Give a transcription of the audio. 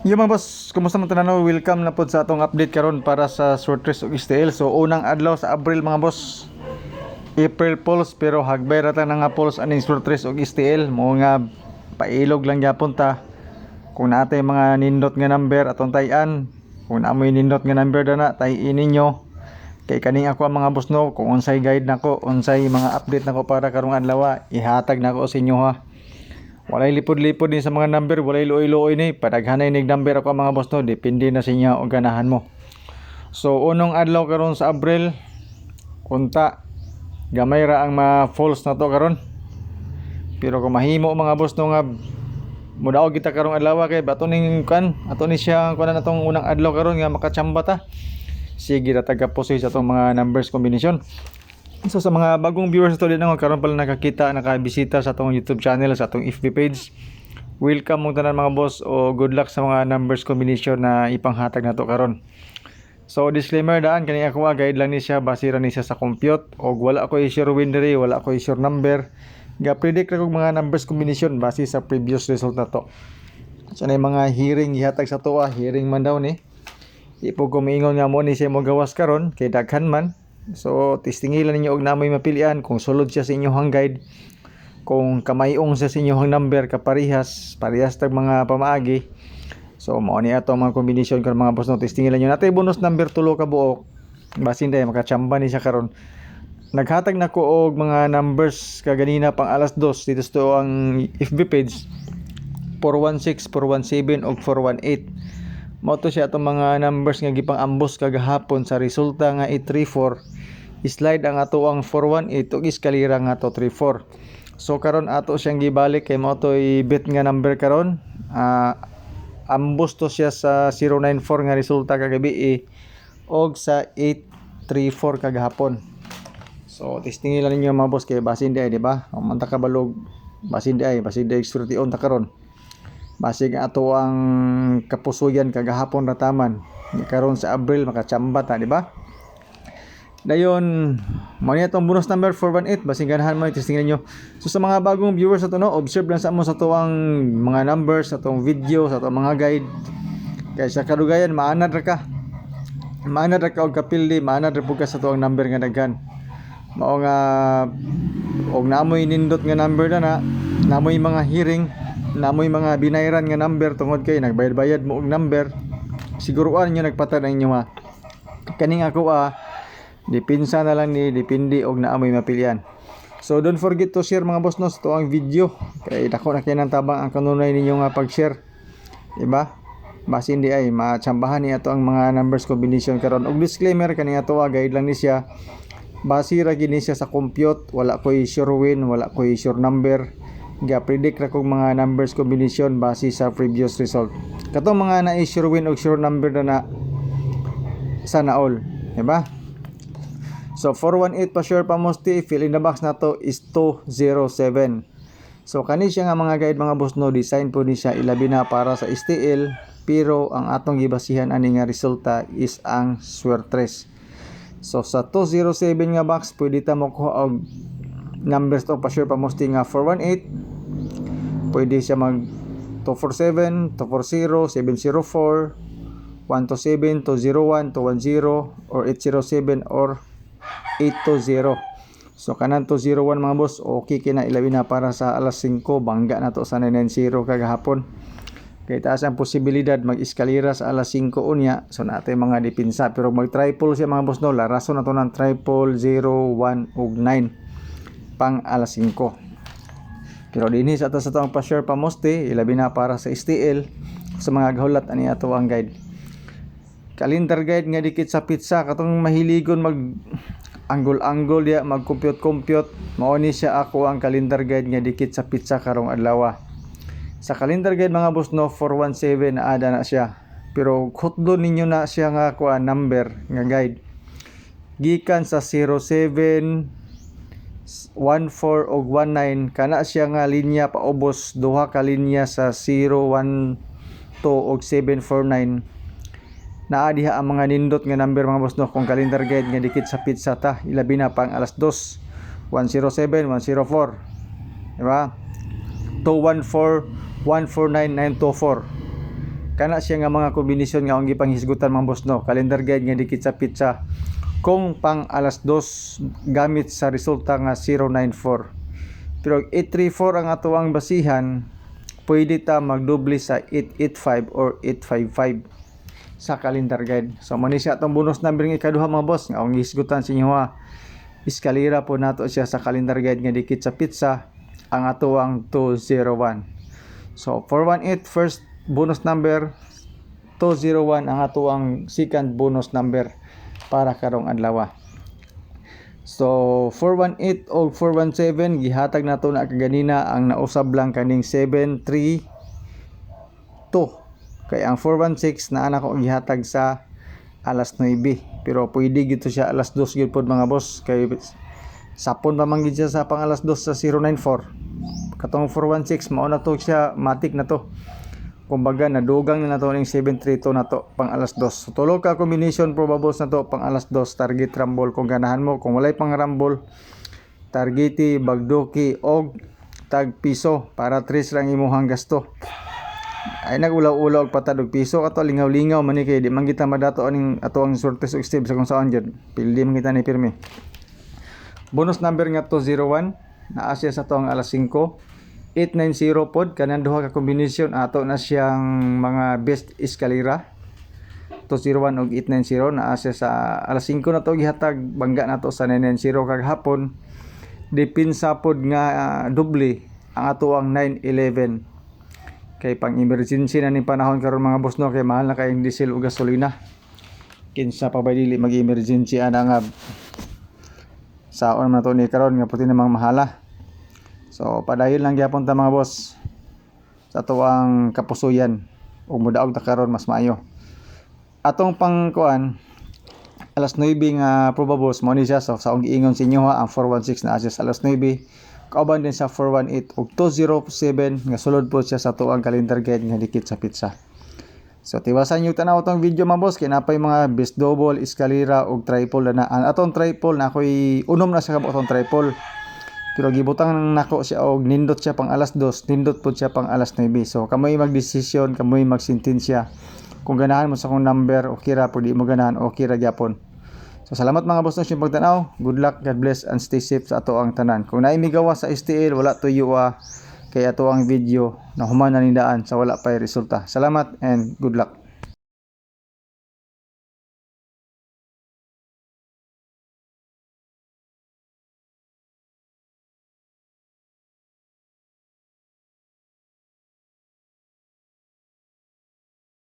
Yung mga boss, kumusta man tananaw? Welcome na po sa atong update karon para sa Swordfish ug STL. So unang adlaw sa Abril mga boss. April Fools pero hagbay rata na nga Fools aning Swordfish ug STL. Mo nga pailog lang gyapon ta. Kung natay mga nindot nga number atong tayan, kung naamoy nindot nga number dana tay-in ninyo. Kay kaning ako ang mga boss no, kung unsay guide nako, unsay mga update nako para karong adlaw, ihatag nako sa inyo ha. Walay lipod-lipod din sa mga number, walay luoy-luoy ni. Padaghanay nig number ako mga boss no, depende na sa inyo o ganahan mo. So unong adlaw karon sa Abril, unta gamay ra ang ma-false na to karon. Pero kung mahimo mga boss no nga mudaog kita karong adlaw kay bato ning kan, ato ni siya kuan na tong unang adlaw karon nga makachamba ta. Sige ra taga-pusoy sa tong mga numbers combination. So sa mga bagong viewers to din ako karon pala nakakita, nakabisita sa atong YouTube channel, sa atong FB page. Welcome mo tanan mga boss o good luck sa mga numbers combination na ipanghatag nato karon. So disclaimer daan kani ako guide lang ni siya, base ra ni siya sa compute og wala ako i-sure winner, wala ako i-sure number. Ga-predict ra kog mga numbers combination base sa previous result nato. So na mga hearing gihatag sa tuwa, hearing man daw ni. Ipo ko miingon nga mo ni siya mo gawas karon kay daghan man. So, tistingilan ninyo og namoy mapilian kung sulod siya sa inyong guide, kung kamayong siya sa inyong number kaparehas, parehas tag mga pamaagi. So, mao ni ato mga combination karon mga boss no, tistingilan niyo natay bonus number 3 ka buok. Basin day makachamba ni siya karon. Naghatag na ko og mga numbers kaganina pang alas 2 dito sa ang FB page. 416, 417 ug 418. Mao to siya atong mga numbers nga gipang ambos kagahapon sa resulta nga 834. Slide ang ato ang 418 ug iskalira nga ato 34. So karon ato siyang gibalik kay mao to i-bet nga number karon. Ambos to siya sa 094 nga resulta kagabi og sa 834 kagahapon. So testingilan ninyo mga boss kay basin di ay, di ba? Manta ka balog basin di ay experti on ta karon. Basig ato ang kapusuyan kagahapon rataman karon sa Abril makachamba ta, di ba? Dayon mo ni atong bonus number 418 basig ganahan mo testingan niyo. So sa mga bagong viewers ato no, observe lang sa mo sa tuwang mga numbers sa tuwang video, sa tuwang mga guide. Kay sa kadugayan maanad ra ka. Maanad ra ka og kapildi, maanad ra pud ka sa tuwang number nga daghan. Mao nga og naamoy nindot nga number na namoy mga hearing, namoy mga binayran nga number tungod kay nagbayad-bayad mo og number, siguruan niyo nagpatad ang inyo ha. Kaning ako dipinsa na lang ni depende og naamoy mapilian. So don't forget to share mga boss no sa tuwang video kay dako na kay nang tabang ang kanunay ninyo nga pag-share, diba? Basin di ay matsambahan ni ato ang mga numbers combination karon. Og disclaimer kani ato guide lang ni siya, base ra gid ni siya sa compute, wala koy sure win, wala koy sure number. Ga-predict ra kog mga numbers combination base sa previous result. Katong mga na-sure win og sure number na sana all, diba? So 418 pa sure pa mosti, fill in the box nato is 207. So kani siya nga mga guide mga boss no, design po ni siya ilabi na para sa STL, pero ang atong gibasihan ani nga resulta is ang Swordfish. So sa 207 nga box pwede ta mo kuha og numbers to pa sure pa mosti nga 418. Pwede siya mag 247, 240, 704, 127, 201, 210, or 807 or 820. So kanan 201 mga boss, okay kina ilabi na para sa alas 5, bangga na to sa 990 kagahapon. Kay taas ang posibilidad mag-eskalira sa alas 5 unya. So natay mga dipinsa pero mag-triple siya mga boss no, larason na to ng triple 0, 1 ug 9 pang alas 5. Pero dinhi sa ato ang pa-share pa mosti, ilabi na para sa STL sa mga gahulat ani ato ang guide. Calendar guide nga dikit sa pizza katong mahiligon mag angle dia, mag compute. Mao ni siya ako ang calendar guide nga dikit sa pizza karong adlaw. Sa calendar guide mga boss no, 417 na ada na siya. Pero hutdon ninyo na siya nga number nga guide. Gikan sa 07 14 og 19 kana siya nga linya paubos, duha ka linya sa 012 og 749. Naa diha ang mga nindot nga number mga boss no, kung calendar guide nga dikit sa pizza ta, ilabi na pang alas 2, 107, 104, diba? 214 149924. kana siya nga mga kombinasyon nga ang gipanghisgutan mga boss no. Calendar guide nga dikit sa pizza kung pang alas 2 gamit sa resulta nga 094. Pero 834 ang atuang basihan, pwede ta magdoble sa 885 or 855 sa calendar guide. So mo ni siya atong bonus number nga ikaduha mga boss nga ang hisgutan sa inyo ha. Eskalera po nato siya sa calendar guide nga dikit sa pizza ang atuang 201. So 418 first bonus number, 201 ang atuang second bonus number para karong adlaw. So 418 o 417 gihatag nato na kaganina, ang nausab lang kaning 732 kay ang 416 naa na ko gihatag sa alas 9, pero pwede gito siya alas 2 gyud pod mga boss kay sapon pa man gid siya sa pang alas 2 sa 094. Katong 416 mao na to siya, matik na to. Kumbaga nadugang na nato ning 732 na to pang alas 2. So tulo ka combination probables na to pang alas 2 target rumble kung ganahan mo. Kung walay pang rumble, targeti, bagdoki og tag piso para 3 lang imong gasto. Ay nagulaw-ulaw og patad og piso ato lingaw-lingaw man ni kay di man kita madato aning ato ang sorte og steve sa kung saan jud. Pildi man kita ni pirmi. Bonus number nga 201 naa siya sa tuang alas 5. 890 pod kanang duha ka combination ato na siyang mga best eskalera. 201 ug 890 naa siya sa alas 5 na to gihatag, bangga nato sa 990 kag hapon. Dipinsa pod nga doble ang ato ang 911. Kay pang emergency na ni panahon karon mga boss no, kay mahal na kay diesel ug gasolina. Kinsa pa ba dili mag-emergency ana nga saon na to ni karon nga puti namang mahala. So padayon lang gyapon ta mga boss sa tuwang kapusuyan ug mudaog ta karon mas maayo. Atong pangkuan alas 9 nga probables mo ni siya, so sa giingon sa inyo ha, ang 416 na sa alas 9 kauban din sa 418 ug 207 nga sulod po siya sa tuwang calendar guide nga dikit sa pizza. So tiwasan niyo tanaw tong video mga boss, kay napay mga best double, eskalera ug triple na ang atong triple na ako'y unom na sa kabutong triple. Pero gibutang nako siya og nindot siya pang alas 2, nindot pud siya pang alas 9. So kamoy magdesisyon, kamoy magsintensya. Kung ganahan mo sa kung number, okay ra, pud di mo ganahan, okay ra gyapon. So salamat mga boss sa pagtanaw. Good luck, God bless and stay safe sa ato ang tanan. Kung naay migawa sa STL, wala tuyo kay ato ang video na human na nindaan sa wala pay resulta. Salamat and good luck.